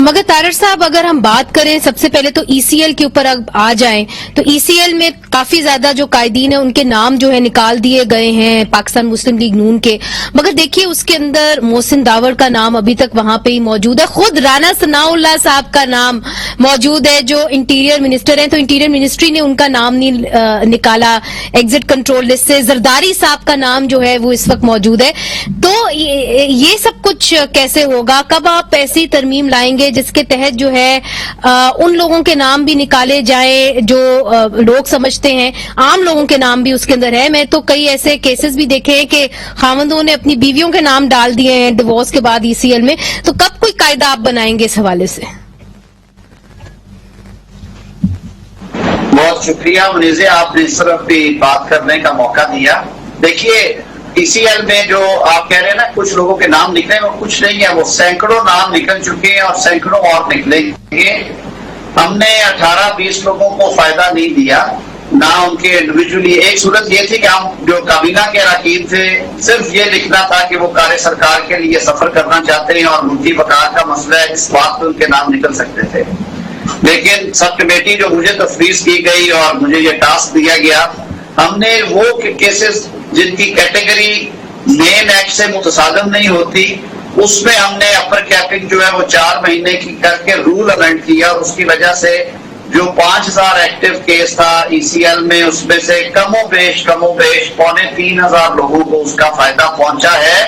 मगर तारड़ साहब, अगर हम बात करें सबसे पहले तो ECL के ऊपर आ जाएं तो ECL में काफी ज्यादा जो कायदीन है उनके नाम जो है निकाल दिए गए हैं पाकिस्तान मुस्लिम लीग नून के। मगर देखिए उसके अंदर मोहसिन दावड़ का नाम अभी तक वहां पे ही मौजूद है, खुद राना सनाउल्लाह साहब का नाम मौजूद है जो इंटीरियर मिनिस्टर हैं, तो इंटीरियर मिनिस्ट्री ने उनका नाम नहीं निकाला एग्जिट कंट्रोल लिस्ट से। जरदारी साहब का नाम जो है वो इस वक्त मौजूद है। तो ये सब कुछ कैसे होगा? कब आप ऐसी तरमीम लाएंगे जिसके तहत जो है उन लोगों के नाम भी निकाले जाएं जो लोग समझते हैं, आम लोगों के नाम भी उसके अंदर है? मैं तो कई ऐसे केसेस भी देखे हैं कि खावंदों ने अपनी बीवियों के नाम डाल दिए हैं डिवोर्स के बाद ECL में। तो कब कोई कायदा आप बनाएंगे इस हवाले से? बहुत शुक्रिया मुनीज़े, आपने इस तरफ भी बात करने का मौका दिया। देखिए ECL में जो आप कह रहे हैं ना कुछ लोगों के नाम निकले, वो कुछ नहीं है, वो सैकड़ों नाम निकल चुके हैं और सैकड़ों और निकलेंगे। हमने 18-20 लोगों को फायदा नहीं दिया ना उनके इंडिविजुअली। एक सूरत ये थी कि हम जो काबीना के अरकान थे सिर्फ ये लिखना था कि वो कार्य सरकार के लिए सफर करना चाहते हैं और मुल्की बका का मसला है, इस बात पे उनके नाम निकल सकते थे। लेकिन सब कमेटी जो मुझे तफवीज की गई और मुझे ये टास्क दिया गया, हमने वो केसेस जिनकी कैटेगरी मेन एक्ट से मुतसादम नहीं होती उसमें हमने अपर कैपिंग जो है वो 4 महीने की करके रूल अमेंड किया और उसकी वजह से जो 5000 एक्टिव केस था ECL में उसमें से कमो बेश 3500 लोगों को उसका फायदा पहुंचा है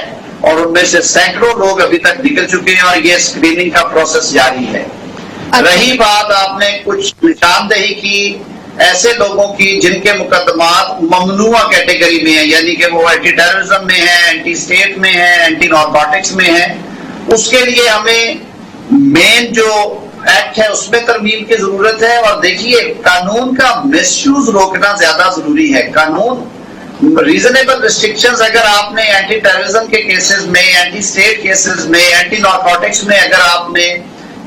और उनमें से सैकड़ों लोग अभी तक निकल चुके हैं और ये स्क्रीनिंग का प्रोसेस जारी है। रही बात आपने कुछ निशानदेही की ऐसे लोगों की जिनके मुकदमात ममनुआ कैटेगरी में है, यानी कि वो एंटी टेररिज्म में है, एंटी स्टेट में है, एंटी नारकोटिक्स में है, उसके लिए हमें मेन जो एक्ट है उसमें तरमीम की जरूरत है। और देखिए कानून का मिसयूज रोकना ज्यादा जरूरी है। कानून रीजनेबल रिस्ट्रिक्शंस अगर आपने एंटी टेररिज्म के केसेस में, एंटी स्टेट केसेस में, एंटी नारकोटिक्स में अगर आपने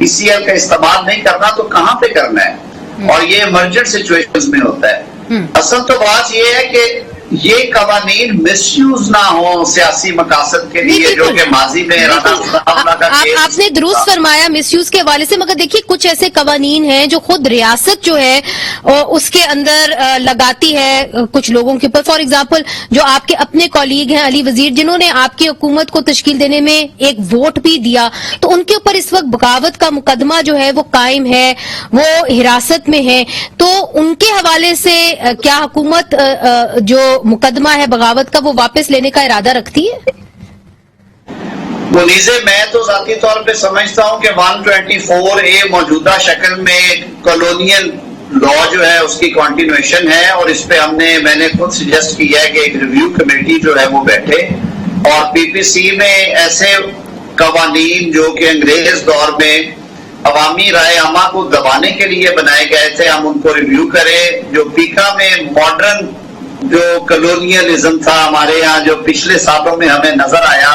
ECL का इस्तेमाल नहीं करना तो कहां पे करना है? और ये इमरजेंट सिचुएशंस में होता है। असल तो बात ये है कि ये कवानीन मिसयूज ना हो सियासी मकासद के लिए, जो कि माजी में आपने दुरुस्त फरमाया मिसयूज के हवाले से। मगर देखिए कुछ ऐसे कवानीन हैं जो खुद रियासत जो है उसके अंदर लगाती है कुछ लोगों के ऊपर। फॉर एग्जाम्पल जो आपके अपने कॉलीग हैं अली वजीर, जिन्होंने आपकी हुकूमत को तश्कील देने में एक वोट भी दिया, तो उनके ऊपर इस वक्त बगावत का मुकदमा जो है वो कायम है, वो हिरासत में है। तो उनके हवाले से क्या हुकूमत जो मुकदमा है बगावत का वो वापस लेने का इरादा रखती है? मुनीज़े, मैं तो जाती तौर पे समझता हूं कि 124A मौजूदा शक्ल में कॉलोनियल लॉ जो है उसकी कंटिन्यूएशन है और इस पे मैंने खुद सजेस्ट किया है कि एक रिव्यू कमेटी जो है वो बैठे और PPC में ऐसे कवानीन जो कि अंग्रेज दौर में अवामी राय आमा को दबाने के लिए बनाए गए थे, हम उनको रिव्यू करें। जो पीका में मॉडर्न जो कॉलोनियलिज्म था हमारे यहाँ जो पिछले सालों में हमें नजर आया,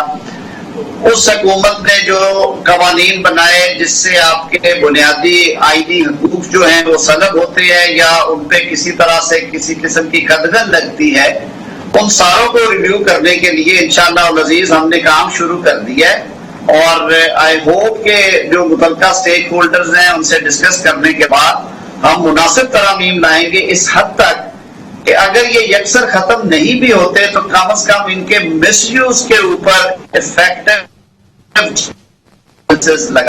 उस हुकूमत ने जो कवानीन बनाए जिससे आपके बुनियादी आईनी हकूक जो हैं वो सलब होते हैं या उन पे किसी तरह से किसी किस्म की कदगन लगती है, उन सारों को रिव्यू करने के लिए इंशाअल्लाह अज़ीज हमने काम शुरू कर दिया है। और आई होप के जो मुतल्लिका स्टेक होल्डर्स हैं उनसे डिस्कस करने के बाद हम मुनासिब तरमीम लाएंगे इस हद तक कि अगर ये यकसर खत्म नहीं भी होते तो कम से कम इनके मिसयूज के ऊपर इफेक्टिव लगा